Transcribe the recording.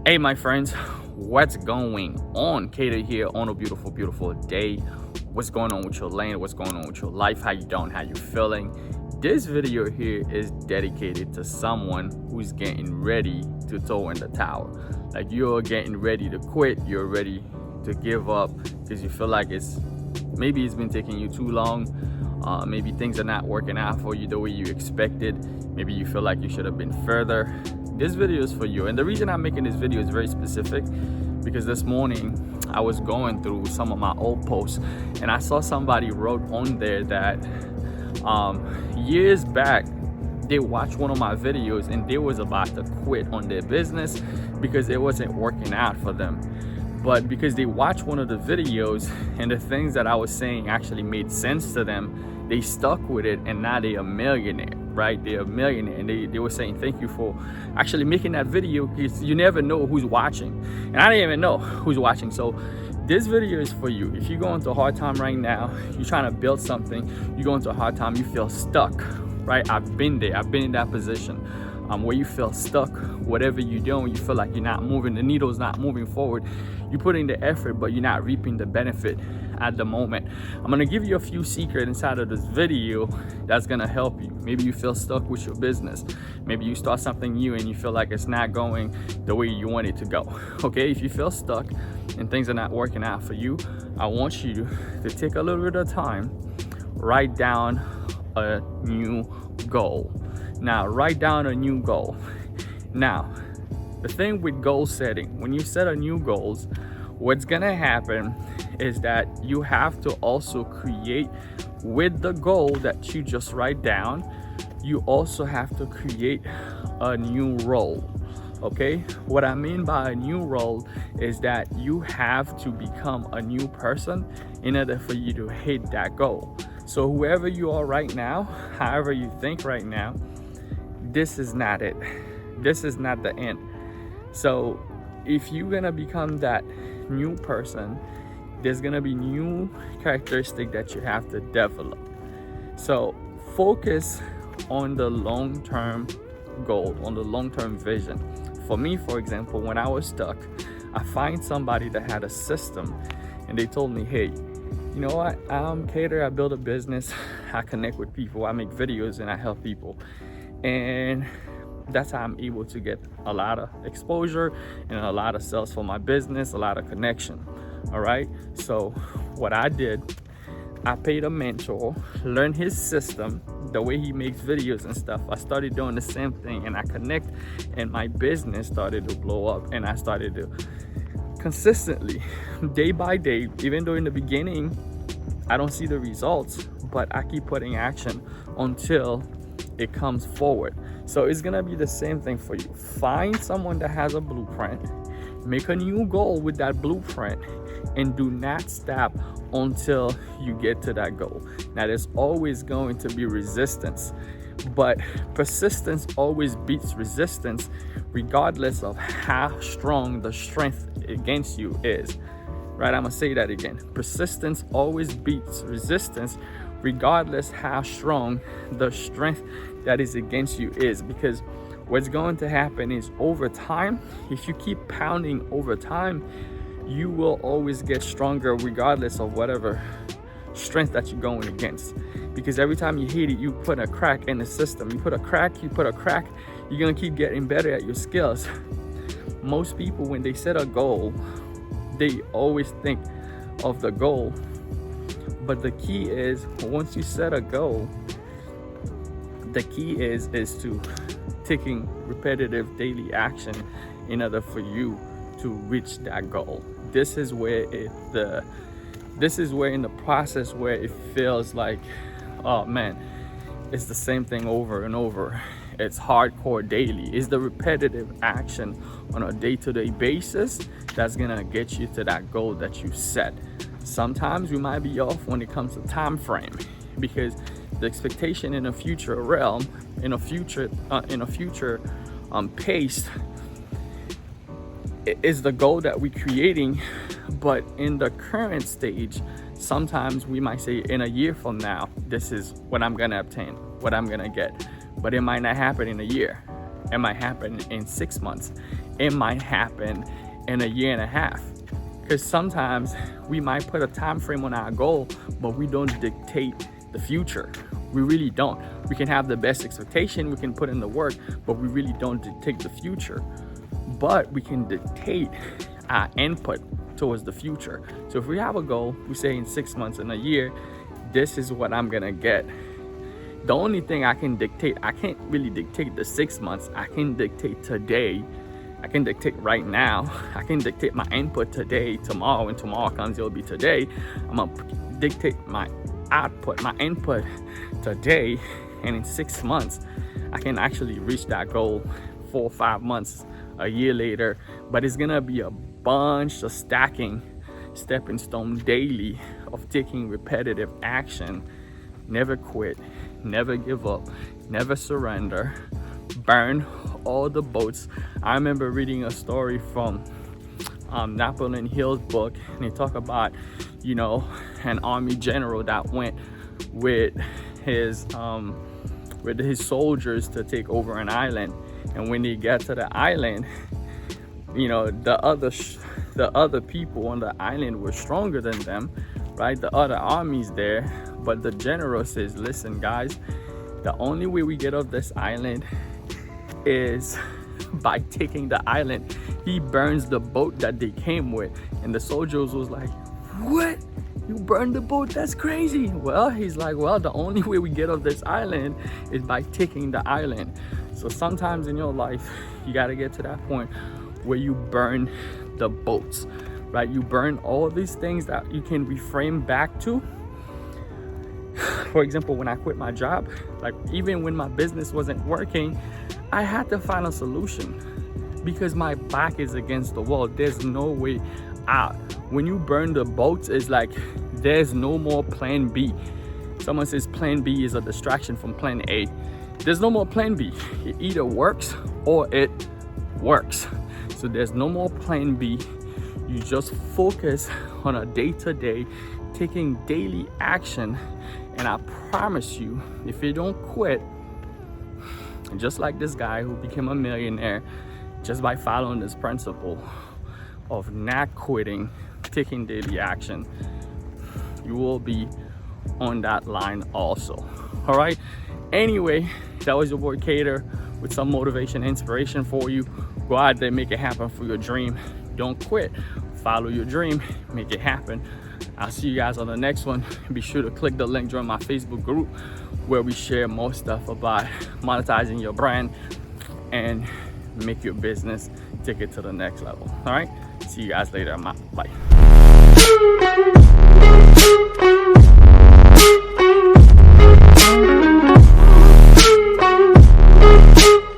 Hey my friends, what's going on? Keder here on a beautiful day. What's going on with your lane? What's going on with your life? How you doing? How you feeling? This video here is dedicated to someone who's getting ready to throw in the towel. Like you're getting ready to quit, you're ready to give up because you feel like maybe it's been taking you too long. Maybe things are not working out for you the way you expected. Maybe you feel like you should have been further. This video is for you, and the reason I'm making this video is very specific because this morning I was going through some of my old posts and I saw somebody wrote on there that years back they watched one of my videos and they was about to quit on their business because it wasn't working out for them. But because they watched one of the videos and the things that I was saying actually made sense to them, they stuck with it, and now they're a millionaire, right? They're a millionaire, and they were saying thank you for actually making that video because you never know who's watching. And I didn't even know who's watching. So this video is for you. If you're going through a hard time right now, you're trying to build something, you're going through a hard time, you feel stuck, right? I've been there, I've been in that position. Where you feel stuck, whatever you're doing, you feel like you're not moving, the needle's not moving forward. You're putting the effort, but you're not reaping the benefit at the moment. I'm gonna give you a few secrets inside of this video that's gonna help you. Maybe you feel stuck with your business. Maybe you start something new and you feel like it's not going the way you want it to go. Okay, if you feel stuck and things are not working out for you, I want you to take a little bit of time, write down a new goal. Now, write down a new goal. Now, the thing with goal setting, when you set a new goals, what's gonna happen is that you have to also create with the goal that you just write down, you also have to create a new role. Okay, what I mean by a new role is that you have to become a new person in order for you to hit that goal. So whoever you are right now, however you think right now, this is not it. This is not the end. So if you're gonna become that new person, there's gonna be new characteristic that you have to develop. So focus on the long-term goal, on the long-term vision. For me, for example, when I was stuck, I find somebody that had a system and they told me, hey, you know what, I'm Keder, I build a business, I connect with people, I make videos and I help people. And that's how I'm able to get a lot of exposure and a lot of sales for my business, a lot of connection. All right, so what I did, I paid a mentor, learned his system, the way he makes videos and stuff. I started doing the same thing and I connect, and my business started to blow up, and I started to consistently, day by day, even though in the beginning I don't see the results, but I keep putting action until it comes forward. So it's gonna be the same thing for you. Find someone that has a blueprint, make a new goal with that blueprint, and do not stop until you get to that goal. Now there's always going to be resistance, but persistence always beats resistance regardless of how strong the strength against you is. Right, I'm gonna say that again. Persistence always beats resistance regardless how strong the strength that is against you is, because what's going to happen is over time, if you keep pounding over time, you will always get stronger regardless of whatever strength that you're going against. Because every time you hit it, you put a crack in the system. You put a crack, you're gonna keep getting better at your skills. Most people, when they set a goal, they always think of the goal. But the key is, once you set a goal, the key is to taking repetitive daily action in order for you to reach that goal. This is where in the process where it feels like, oh man, it's the same thing over and over. It's hardcore daily. It's the repetitive action on a day-to-day basis that's gonna get you to that goal that you set. Sometimes we might be off when it comes to time frame, because the expectation in a future realm, in a future pace, is the goal that we're creating. But in the current stage, sometimes we might say in a year from now, this is what I'm gonna obtain, what I'm gonna get, but it might not happen in a year. It might happen in 6 months. It might happen in a year and a half. Because sometimes we might put a time frame on our goal, but we don't dictate the future. We really don't. We can have the best expectation, we can put in the work, but we really don't dictate the future. But we can dictate our input towards the future. So if we have a goal, we say in 6 months, in a year, this is what I'm gonna get. The only thing I can dictate, I can't really dictate the 6 months. I can dictate today. I can dictate right now. I can dictate my input today, tomorrow. When tomorrow comes, it'll be today. I'm gonna dictate my output, my input today. And in 6 months, I can actually reach that goal. 4 or 5 months, a year later. But it's gonna be a bunch of stacking stepping stone daily of taking repetitive action. Never quit, never give up, never surrender, burn all the boats. I remember reading a story from Napoleon Hill's book, and they talk about, you know, an army general that went with his soldiers to take over an island. And when they get to the island, you know, the other people on the island were stronger than them, right? The other armies there. But the general says, listen guys, the only way we get off this island is by taking the island. He burns the boat that they came with. And the soldiers was like, what? You burned the boat? That's crazy. Well, he's like, well, the only way we get off this island is by taking the island. So sometimes in your life, you got to get to that point where you burn the boats, right? You burn all these things that you can reframe back to. For example, when I quit my job, like even when my business wasn't working, I had to find a solution because my back is against the wall. There's no way out. When you burn the boats, it's like there's no more plan B. Someone says plan B is a distraction from plan A. There's no more plan B. It either works or it works. So there's no more plan B. You just focus on a day-to-day, taking daily action. And I promise you, if you don't quit, just like this guy who became a millionaire just by following this principle of not quitting, taking daily action, you will be on that line also. All right. Anyway, that was your boy Keder with some motivation, inspiration for you. Go out there, make it happen for your dream. Don't quit. Follow your dream, make it happen. I'll see you guys on the next one. Be sure to click the link, join my Facebook group where we share more stuff about monetizing your brand and make your business take it to the next level. All right, see you guys later. I'm out. Bye.